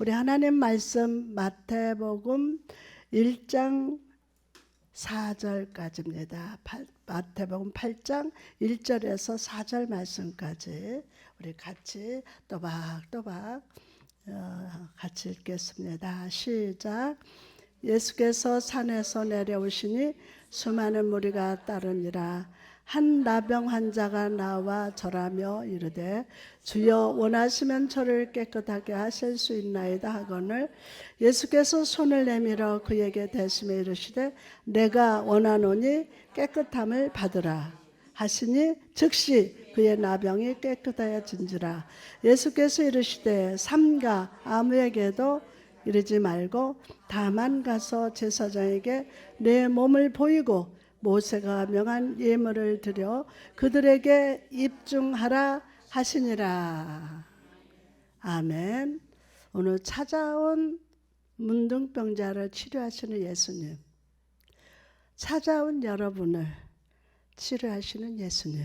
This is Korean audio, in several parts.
우리 하나님 말씀 마태복음 1장 4절까지입니다. 마태복음 8장 1절에서 4절 말씀까지 우리 같이 또박또박 같이 읽겠습니다. 시작. 예수께서 산에서 내려오시니 수많은 무리가 따르니라. 한 나병 환자가 나와 절하며 이르되 주여 원하시면 저를 깨끗하게 하실 수 있나이다 하거늘 예수께서 손을 내밀어 그에게 대시며 이르시되 내가 원하노니 깨끗함을 받으라 하시니 즉시 그의 나병이 깨끗하여진지라. 예수께서 이르시되 삼가 아무에게도 이르지 말고 다만 가서 제사장에게 내 몸을 보이고 모세가 명한 예물을 드려 그들에게 입증하라 하시니라. 아멘. 오늘 찾아온 문둥병자를 치료하시는 예수님, 찾아온 여러분을 치료하시는 예수님,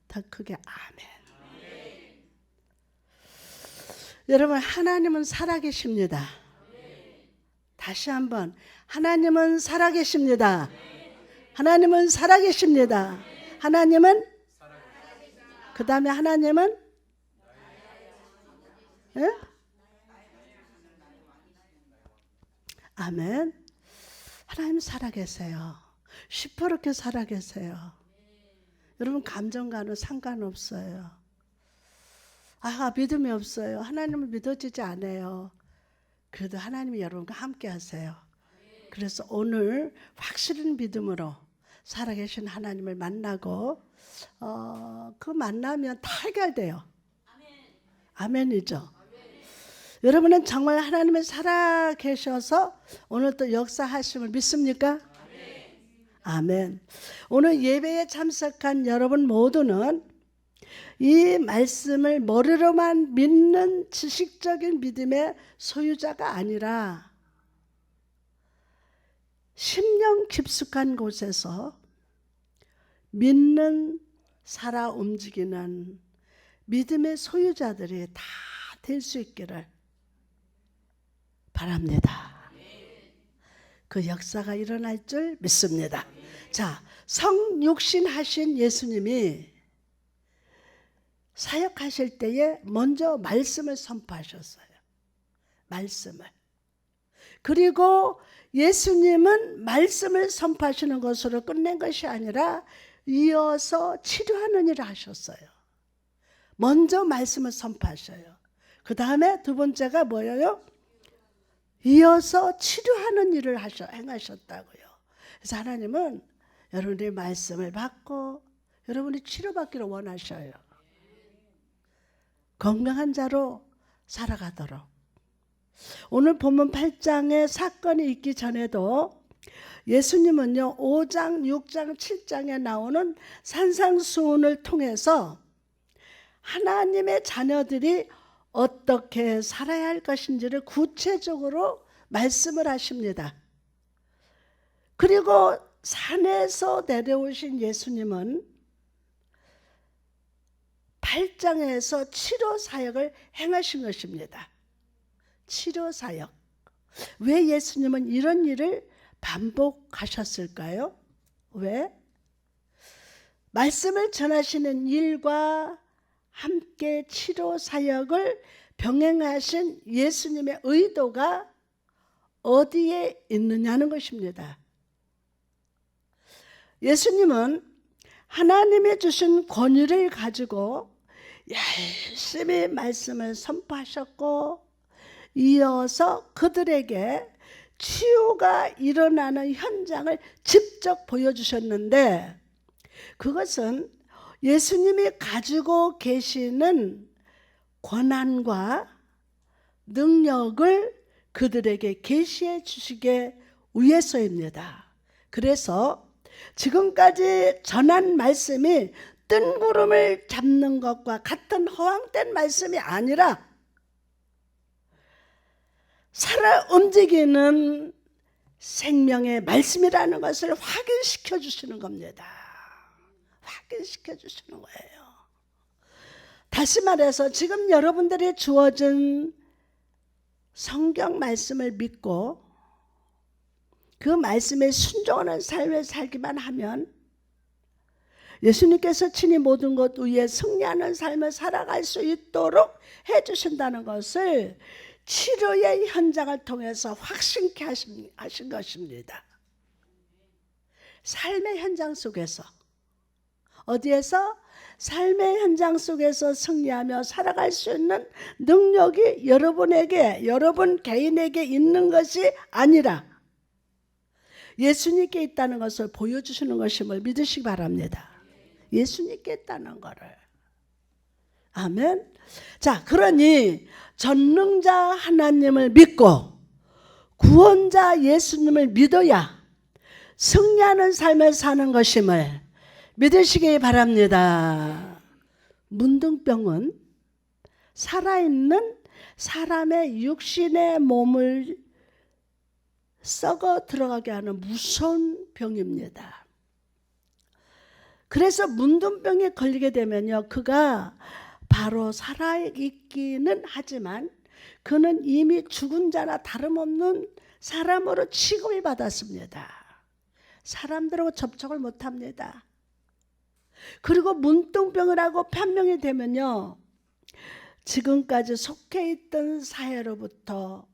더 크게 아멘. 여러분, 하나님은 살아계십니다. 다시 한번, 하나님은 살아계십니다. 하나님은 살아계십니다. 하나님은 그 다음에 하나님은 예? 아멘. 하나님 살아계세요. 시퍼렇게 살아계세요. 여러분 감정과는 상관없어요. 믿음이 없어요. 하나님은 믿어지지 않아요. 그래도 하나님이 여러분과 함께 하세요. 그래서 오늘 확실한 믿음으로 살아계신 하나님을 만나고 그 만나면 다 해결돼요. 아멘이죠. 여러분은 정말 하나님이 살아계셔서 오늘 또 역사하심을 믿습니까? 아멘. 오늘 예배에 참석한 여러분 모두는 이 말씀을 머리로만 믿는 지식적인 믿음의 소유자가 아니라 심령 깊숙한 곳에서 믿는 살아 움직이는 믿음의 소유자들이 다 될 수 있기를 바랍니다. 그 역사가 일어날 줄 믿습니다. 자, 성육신 하신 예수님이 사역하실 때에 먼저 말씀을 선포하셨어요. 말씀을. 그리고 예수님은 말씀을 선포하시는 것으로 끝낸 것이 아니라 이어서 치료하는 일을 하셨어요. 먼저 말씀을 선포하셔요. 그 다음에 두 번째가 뭐예요? 이어서 치료하는 일을 행하셨다고요. 그래서 하나님은 여러분의 말씀을 받고 여러분이 치료받기를 원하셔요. 건강한 자로 살아가도록. 오늘 본문 8장의 사건이 있기 전에도 예수님은요 5장, 6장, 7장에 나오는 산상수훈을 통해서 하나님의 자녀들이 어떻게 살아야 할 것인지를 구체적으로 말씀을 하십니다. 그리고 산에서 내려오신 예수님은 8장에서 치료사역을 행하신 것입니다. 치료사역. 왜 예수님은 이런 일을 반복하셨을까요? 왜? 말씀을 전하시는 일과 함께 치료사역을 병행하신 예수님의 의도가 어디에 있느냐는 것입니다. 예수님은 하나님이 주신 권위를 가지고 열심히 말씀을 선포하셨고 이어서 그들에게 치유가 일어나는 현장을 직접 보여주셨는데 그것은 예수님이 가지고 계시는 권한과 능력을 그들에게 계시해 주시기 위해서입니다. 그래서 지금까지 전한 말씀이 뜬구름을 잡는 것과 같은 허황된 말씀이 아니라 살아 움직이는 생명의 말씀이라는 것을 확인시켜 주시는 겁니다. 확인시켜 주시는 거예요. 다시 말해서 지금 여러분들이 주어진 성경 말씀을 믿고 그 말씀에 순종하는 삶을 살기만 하면 예수님께서 친히 모든 것 위에 승리하는 삶을 살아갈 수 있도록 해주신다는 것을 치료의 현장을 통해서 확신케 하신 것입니다. 삶의 현장 속에서, 어디에서? 삶의 현장 속에서 승리하며 살아갈 수 있는 능력이 여러분에게, 여러분 개인에게 있는 것이 아니라 예수님께 있다는 것을 보여주시는 것임을 믿으시기 바랍니다. 예수님께 있다는 거를. 아멘. 자, 그러니 전능자 하나님을 믿고 구원자 예수님을 믿어야 승리하는 삶을 사는 것임을 믿으시기 바랍니다. 문둥병은 살아있는 사람의 육신의 몸을 썩어 들어가게 하는 무서운 병입니다. 그래서 문둥병에 걸리게 되면요, 그가 바로 살아있기는 하지만 그는 이미 죽은 자나 다름없는 사람으로 취급을 받았습니다. 사람들하고 접촉을 못합니다. 그리고 문둥병을 하고 판명이 되면요, 지금까지 속해 있던 사회로부터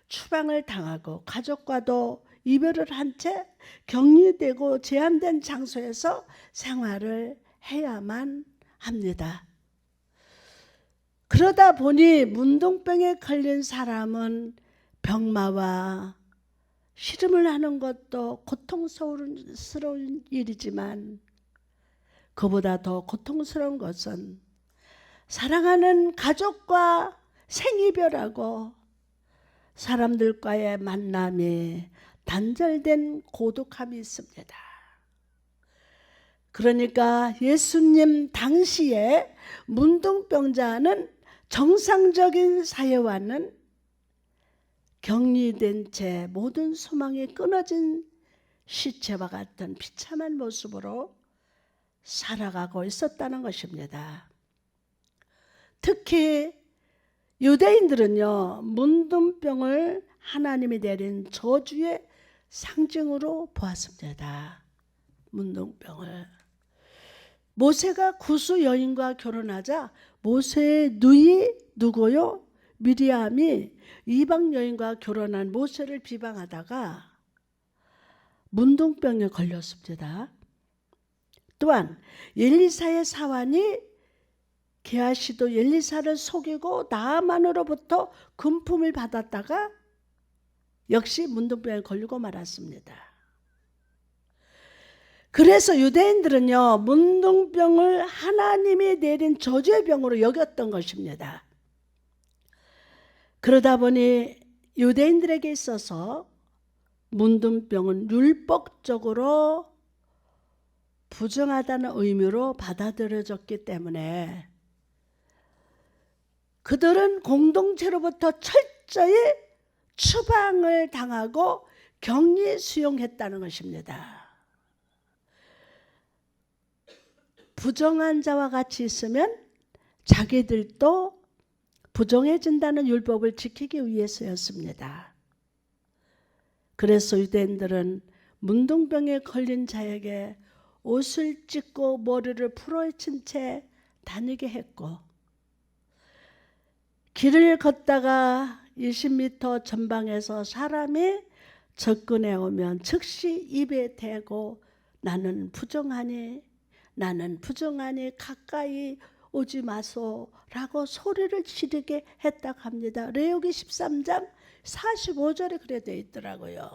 추방을 당하고 가족과도 이별을 한 채 격리되고 제한된 장소에서 생활을 해야만 합니다. 그러다 보니 문둥병에 걸린 사람은 병마와 씨름을 하는 것도 고통스러운 일이지만 그보다 더 고통스러운 것은 사랑하는 가족과 생이별하고 사람들과의 만남이 단절된 고독함이 있습니다. 그러니까 예수님 당시에 문둥병자는 정상적인 사회와는 격리된 채 모든 소망이 끊어진 시체와 같은 비참한 모습으로 살아가고 있었다는 것입니다. 특히 유대인들은요, 문둥병을 하나님이 내린 저주의 상징으로 보았습니다. 문둥병을. 모세가 구스 여인과 결혼하자 모세의 누이 누구요? 미리암이 이방 여인과 결혼한 모세를 비방하다가 문둥병에 걸렸습니다. 또한 엘리사의 사환이 게하시도 엘리사를 속이고 나아만으로부터 금품을 받았다가 역시 문둥병에 걸리고 말았습니다. 그래서 유대인들은요, 문둥병을 하나님이 내린 저주의 병으로 여겼던 것입니다. 그러다 보니 유대인들에게 있어서 문둥병은 율법적으로 부정하다는 의미로 받아들여졌기 때문에 그들은 공동체로부터 철저히 추방을 당하고 격리 수용했다는 것입니다. 부정한 자와 같이 있으면 자기들도 부정해진다는 율법을 지키기 위해서였습니다. 그래서 유대인들은 문둥병에 걸린 자에게 옷을 찢고 머리를 풀어헤친 채 다니게 했고, 길을 걷다가 20m 전방에서 사람이 접근해 오면 즉시 입에 대고 나는 부정하니 가까이 오지 마소라고 소리를 지르게 했다고 합니다. 레위기 13장 45절에 그래 되어 있더라고요.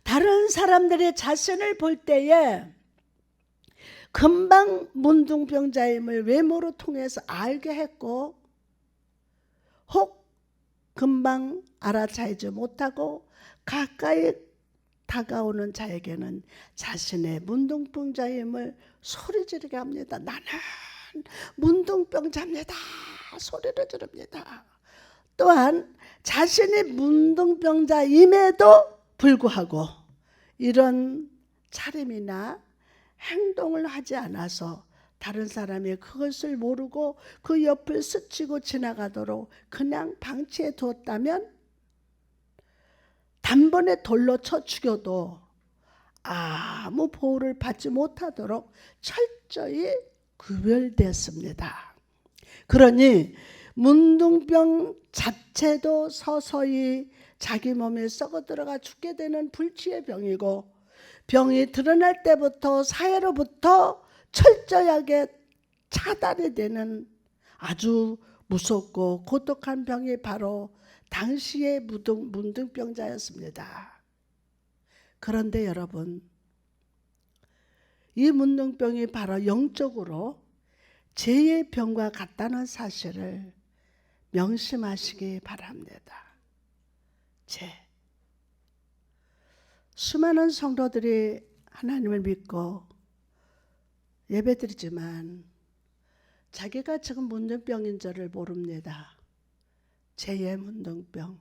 다른 사람들이 자신을 볼 때에 금방 문둥병자임을 외모로 통해서 알게 했고, 혹 금방 알아차리지 못하고 가까이 다가오는 자에게는 자신의 문둥병자임을 소리지르게 합니다. 나는 문둥병자입니다. 소리를 지릅니다. 또한 자신이 문둥병자임에도 불구하고 이런 차림이나 행동을 하지 않아서 다른 사람이 그것을 모르고 그 옆을 스치고 지나가도록 그냥 방치해 두었다면 단번에 돌로 쳐 죽여도 아무 보호를 받지 못하도록 철저히 구별되었습니다. 그러니 문둥병 자체도 서서히 자기 몸에 썩어 들어가 죽게 되는 불치의 병이고, 병이 드러날 때부터 사회로부터 철저하게 차단이 되는 아주 무섭고 고독한 병이 바로 당시의 문둥병자였습니다. 그런데 여러분, 이 문둥병이 바로 영적으로 죄의 병과 같다는 사실을 명심하시기 바랍니다. 죄. 수많은 성도들이 하나님을 믿고 예배드리지만 자기가 지금 문둥병인 줄을 모릅니다. 죄의 문둥병.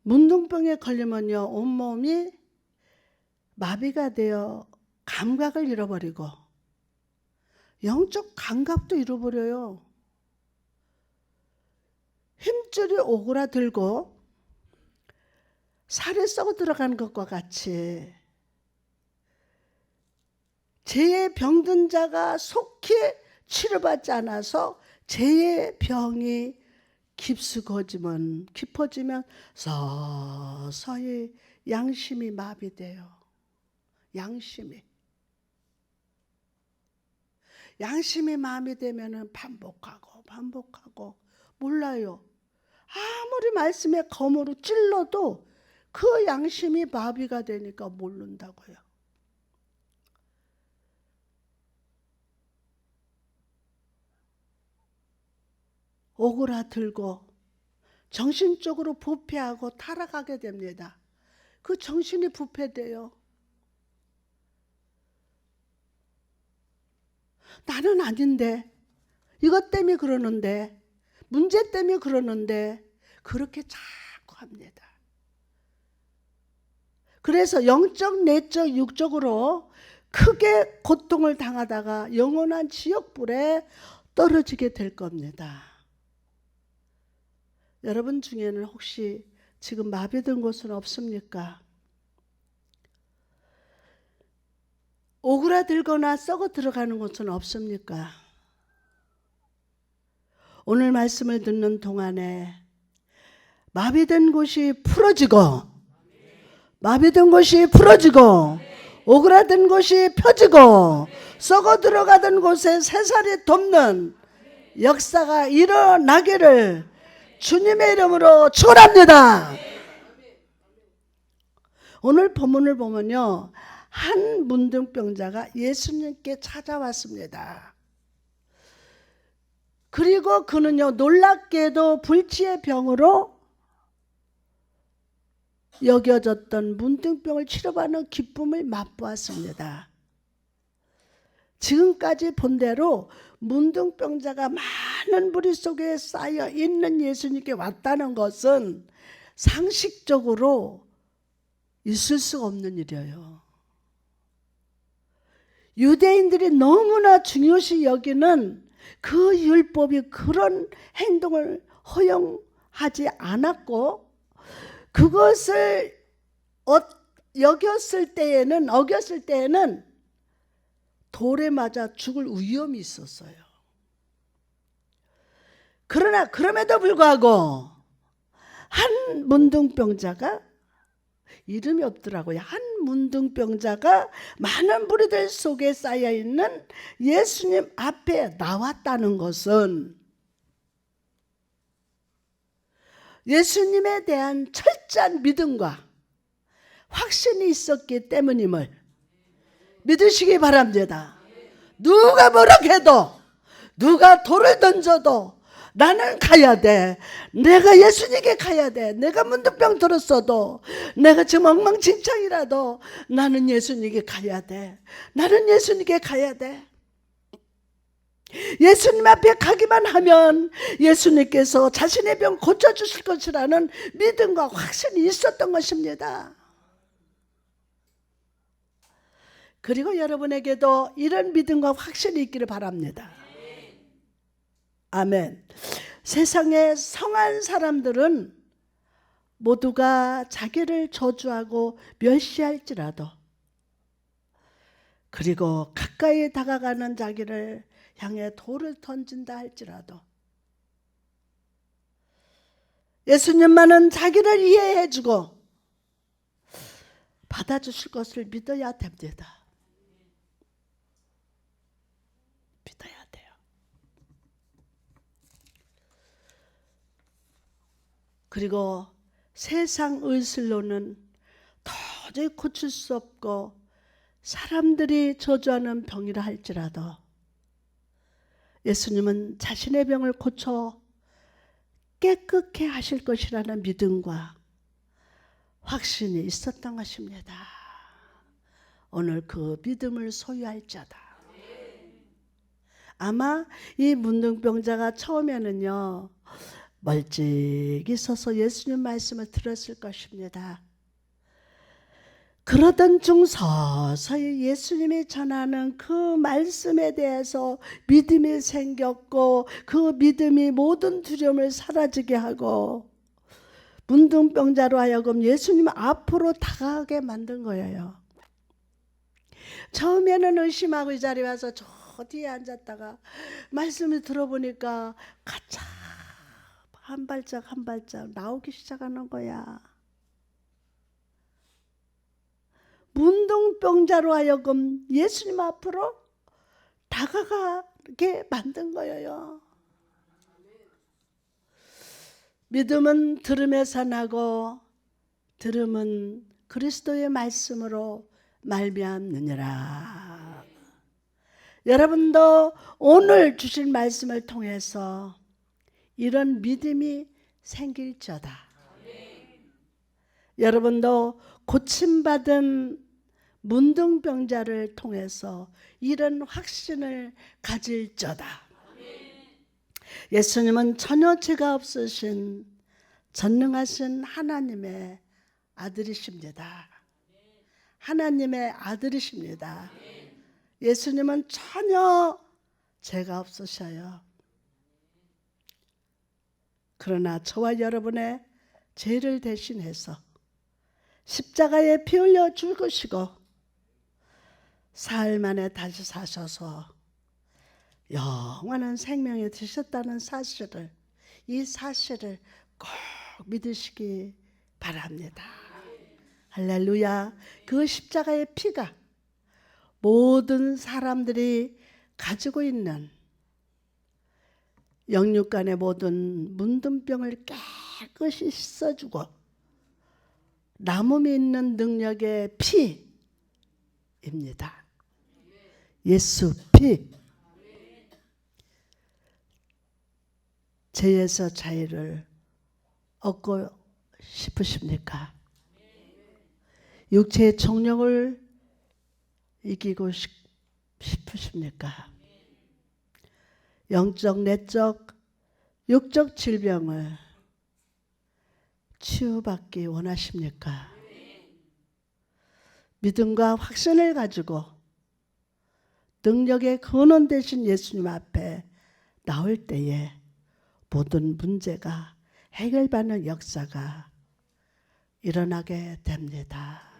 문둥병에 걸리면요, 온몸이 마비가 되어 감각을 잃어버리고 영적 감각도 잃어버려요. 힘줄이 오그라들고 살이 썩어 들어가는 것과 같이 죄의 병든 자가 속히 치료받지 않아서 죄의 병이 깊어지면 서서히 양심이 마비돼요. 양심이 마비되면 반복하고 몰라요. 아무리 말씀에 검으로 찔러도 그 양심이 마비가 되니까 모른다고요. 오그라들고 정신적으로 부패하고 타락하게 됩니다. 그 정신이 부패돼요. 나는 아닌데, 이것 때문에 그러는데, 문제 때문에 그러는데, 그렇게 자꾸 합니다. 그래서 영적, 내적, 육적으로 크게 고통을 당하다가 영원한 지옥불에 떨어지게 될 겁니다. 여러분 중에는 혹시 지금 마비된 곳은 없습니까? 오그라들거나 썩어 들어가는 곳은 없습니까? 오늘 말씀을 듣는 동안에 마비된 곳이 풀어지고 오그라든 곳이 펴지고 썩어 들어가던 곳에 새살이 돋는 역사가 일어나기를 주님의 이름으로 축원합니다. 오늘 본문을 보면요, 한 문둥병자가 예수님께 찾아왔습니다. 그리고 그는요, 놀랍게도 불치의 병으로 여겨졌던 문둥병을 치료받는 기쁨을 맛보았습니다. 지금까지 본 대로 문둥병자가 많은 무리 속에 쌓여 있는 예수님께 왔다는 것은 상식적으로 있을 수가 없는 일이에요. 유대인들이 너무나 중요시 여기는 그 율법이 그런 행동을 허용하지 않았고, 그것을 어겼을 때에는 돌에 맞아 죽을 위험이 있었어요. 그러나 그럼에도 불구하고 한 문둥병자가, 이름이 없더라고요. 한 문둥병자가 많은 무리들 속에 쌓여있는 예수님 앞에 나왔다는 것은 예수님에 대한 철저한 믿음과 확신이 있었기 때문임을 믿으시기 바랍니다. 누가 뭐라 해도, 누가 돌을 던져도 나는 가야 돼. 내가 예수님께 가야 돼. 내가 문둥병 들었어도, 내가 지금 엉망진창이라도 나는 예수님께 가야 돼. 나는 예수님께 가야 돼. 예수님 앞에 가기만 하면 예수님께서 자신의 병 고쳐주실 것이라는 믿음과 확신이 있었던 것입니다. 그리고 여러분에게도 이런 믿음과 확신이 있기를 바랍니다. 아멘. 세상의 성한 사람들은 모두가 자기를 저주하고 멸시할지라도, 그리고 가까이 다가가는 자기를 향해 돌을 던진다 할지라도 예수님만은 자기를 이해해주고 받아주실 것을 믿어야 됩니다. 믿어야 돼요. 그리고 세상 의술로는 도저히 고칠 수 없고 사람들이 저주하는 병이라 할지라도 예수님은 자신의 병을 고쳐 깨끗게 하실 것이라는 믿음과 확신이 있었던 것입니다. 오늘 그 믿음을 소유할지어다. 아마 이 문둥병자가 처음에는요 멀찍이 서서 예수님 말씀을 들었을 것입니다. 그러던 중 서서히 예수님이 전하는 그 말씀에 대해서 믿음이 생겼고 그 믿음이 모든 두려움을 사라지게 하고 문둥병자로 하여금 예수님 앞으로 다가가게 만든 거예요. 처음에는 의심하고 이 자리에 와서 저 뒤에 앉았다가 말씀을 들어보니까 가차 한 발짝 한 발짝 나오기 시작하는 거야. 문둥병자로 하여금 예수님 앞으로 다가가게 만든 거예요. 믿음은 들음에서 나고 들음은 그리스도의 말씀으로 말미암느니라. 여러분도 오늘 주신 말씀을 통해서 이런 믿음이 생길지어다. 여러분도 고침받은 문둥병자를 통해서 이런 확신을 가질지어다. 예수님은 전혀 죄가 없으신 전능하신 하나님의 아들이십니다. 하나님의 아들이십니다. 예수님은 전혀 죄가 없으셔요. 그러나 저와 여러분의 죄를 대신해서 십자가에 피 흘려 죽으시고 사흘 만에 다시 사셔서 영원한 생명이 되셨다는 사실을, 이 사실을 꼭 믿으시기 바랍니다. 할렐루야. 그 십자가의 피가 모든 사람들이 가지고 있는 영육간의 모든 문둥병을 깨끗이 씻어주고 남음이 있는 능력의 피입니다. 예수 피. 죄에서 자유를 얻고 싶으십니까? 육체의 정욕을 이기고 싶으십니까? 영적, 내적, 육적 질병을 치유받기 원하십니까? 믿음과 확신을 가지고 능력의 근원 되신 예수님 앞에 나올 때에 모든 문제가 해결받는 역사가 일어나게 됩니다.